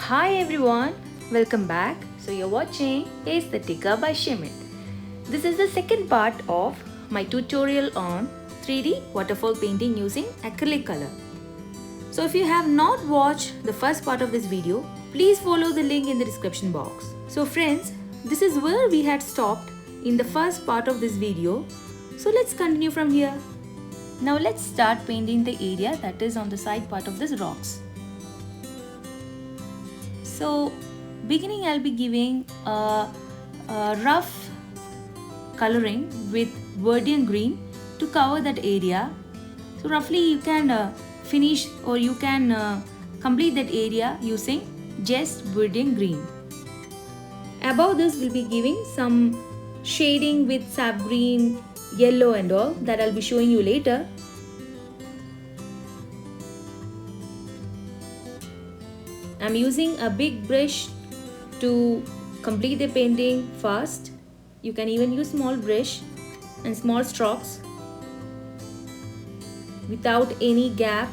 Hi everyone, welcome back. So you're watching Aesthetica by Shimit. This is the second part of my tutorial on 3D waterfall painting using acrylic color. So if you have not watched the first part of this video, please follow the link in the description box. So friends, this is where we had stopped in the first part of this video. So let's continue from here. Now let's start painting the area that is on the side part of this rocks. So beginning, I'll be giving a rough coloring with Verdian green to cover that area. So roughly you can finish or you can complete that area using just Verdian green. Above this we'll be giving some shading with sap green, yellow and all that I'll be showing you later. I'm using a big brush to complete the painting fast. You can even use small brush and small strokes without any gap.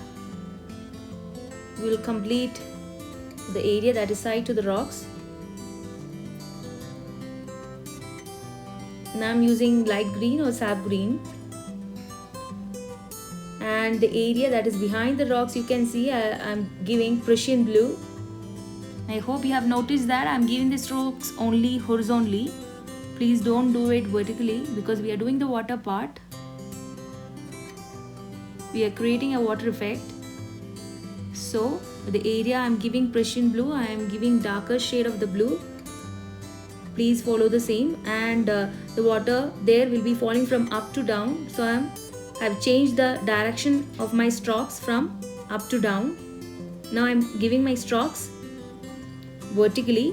We will complete the area that is side to the rocks. Now I'm using light green or sap green. And the area that is behind the rocks, you can see I'm giving Prussian blue. I hope you have noticed that I'm giving the strokes only horizontally. Please don't do it vertically because we are doing the water part. We are creating a water effect. So the area I'm giving Prussian blue, I am giving darker shade of the blue. Please follow the same, and the water there will be falling from up to down. So I've changed the direction of my strokes from up to down. Now I'm giving my strokes vertically,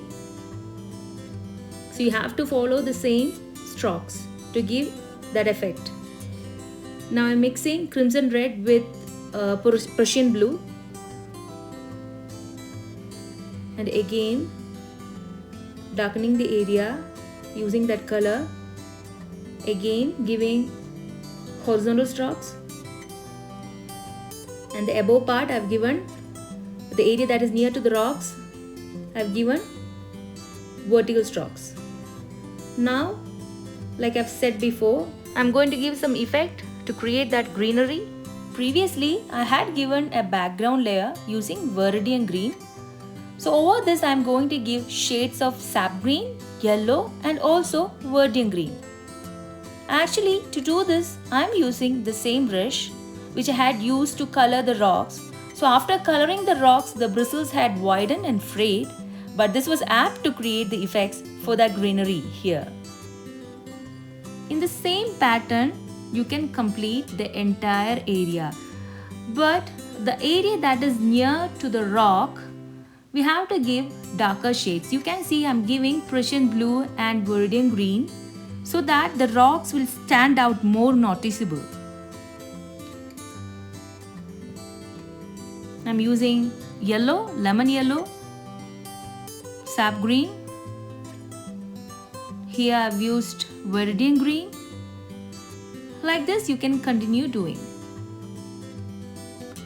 so you have to follow the same strokes to give that effect. Now I'm mixing crimson red with Prussian blue, and again darkening the area using that color, again giving horizontal strokes, and the above part I've given the area that is near to the rocks, I've given vertical strokes. Now, like I've said before, I'm going to give some effect to create that greenery. Previously, I had given a background layer using Verdian green. So over this, I'm going to give shades of sap green, yellow and also Verdian green. Actually, to do this, I'm using the same brush which I had used to color the rocks. So after coloring the rocks, the bristles had widened and frayed, but this was apt to create the effects for that greenery here. In the same pattern, you can complete the entire area. But the area that is near to the rock, we have to give darker shades. You can see I'm giving Prussian blue and Verdian green so that the rocks will stand out more noticeable. I'm using yellow, lemon yellow, sap green. Here I've used Verdian green. Like this you can continue doing.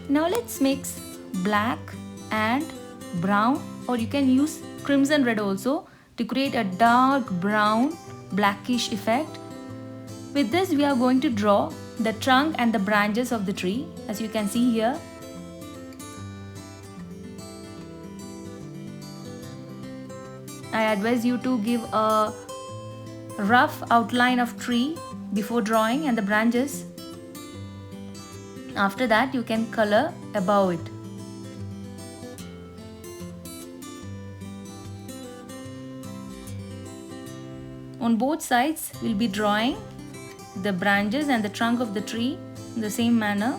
Now let's mix black and brown, or you can use crimson red also to create a dark brown blackish effect. With this we are going to draw the trunk and the branches of the tree, as you can see here. I advise you to give a rough outline of tree before drawing and the branches. After that you can color above it. On both sides we'll be drawing the branches and the trunk of the tree in the same manner.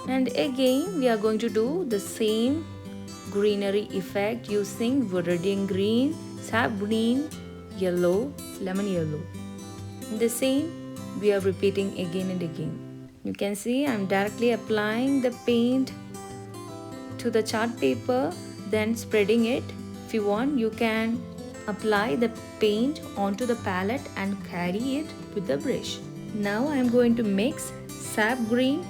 And again we are going to do the same greenery effect using Verdian green, sap green, yellow, lemon yellow. The same we are repeating again and again. You can see I'm directly applying the paint to the chart paper, then spreading it. If you want, you can apply the paint onto the palette and carry it with the brush. Now I am going to mix sap green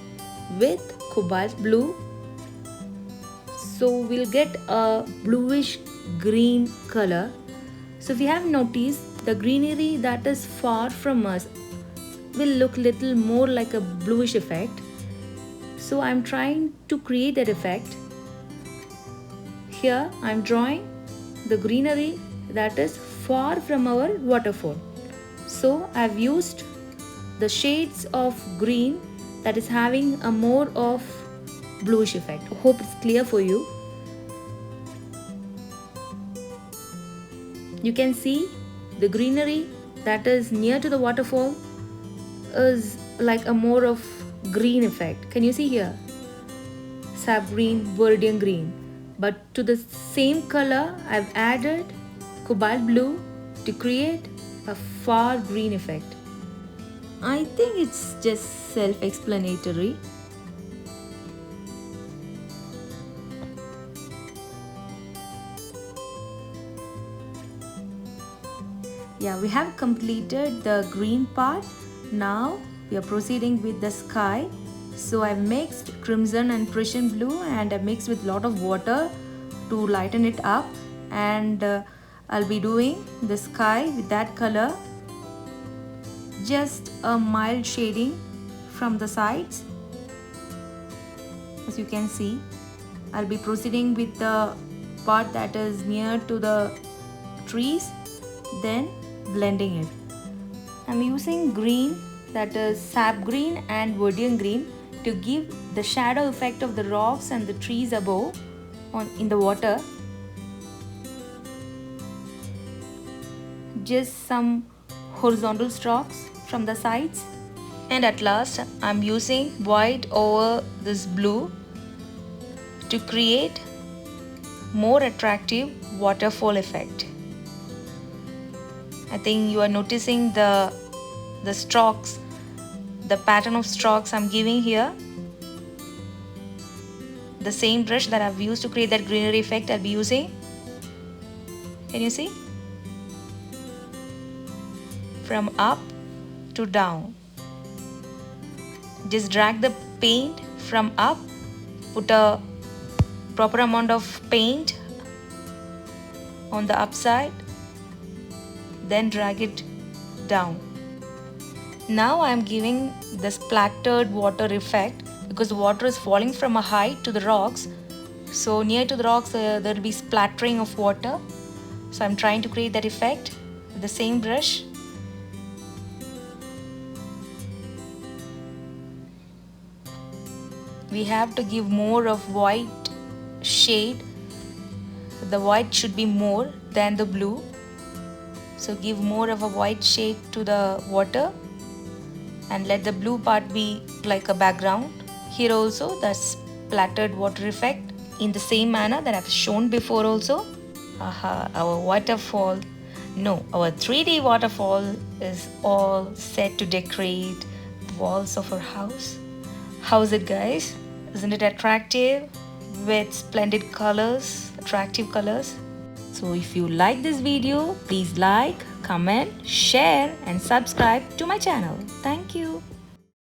with cobalt blue. So we'll get a bluish green color. So if you have noticed, the greenery that is far from us will look little more like a bluish effect. So I'm trying to create that effect. Here I'm drawing the greenery that is far from our waterfall. So I've used the shades of green that is having a more of bluish effect. Hope it's clear for you. You can see the greenery that is near to the waterfall is like a more of green effect. Can you see here? Sap green, Viridian green. But to the same color, I've added cobalt blue to create a far green effect. I think it's just self-explanatory. Yeah, we have completed the green part. Now we are proceeding with the sky. So I've mixed crimson and Prussian blue and I've mixed with a lot of water to lighten it up, and I'll be doing the sky with that color. Just a mild shading from the sides. As you can see, I'll be proceeding with the part that is near to the trees, then blending it. I'm using green, that is sap green and Viridian green, to give the shadow effect of the rocks and the trees above in the water. Just some horizontal strokes from the sides. And at last I'm using white over this blue to create more attractive waterfall effect. I think you are noticing the strokes, the pattern of strokes I'm giving here. The same brush that I've used to create that greenery effect I'll be using. Can you see? From up to down. Just drag the paint from up, put a proper amount of paint on the upside, then drag it down. Now I am giving the splattered water effect because the water is falling from a height to the rocks. So near to the rocks there will be splattering of water. So I'm trying to create that effect with the same brush. We have to give more of white shade. The white should be more than the blue. So give more of a white shade to the water and let the blue part be like a background. Here also the splattered water effect in the same manner that I've shown before also. Our waterfall, no, our 3D waterfall is all set to decorate the walls of our house. How's it, guys? Isn't it attractive with splendid colors, attractive colors? So if you like this video, please like, comment, share and subscribe to my channel. Thank you.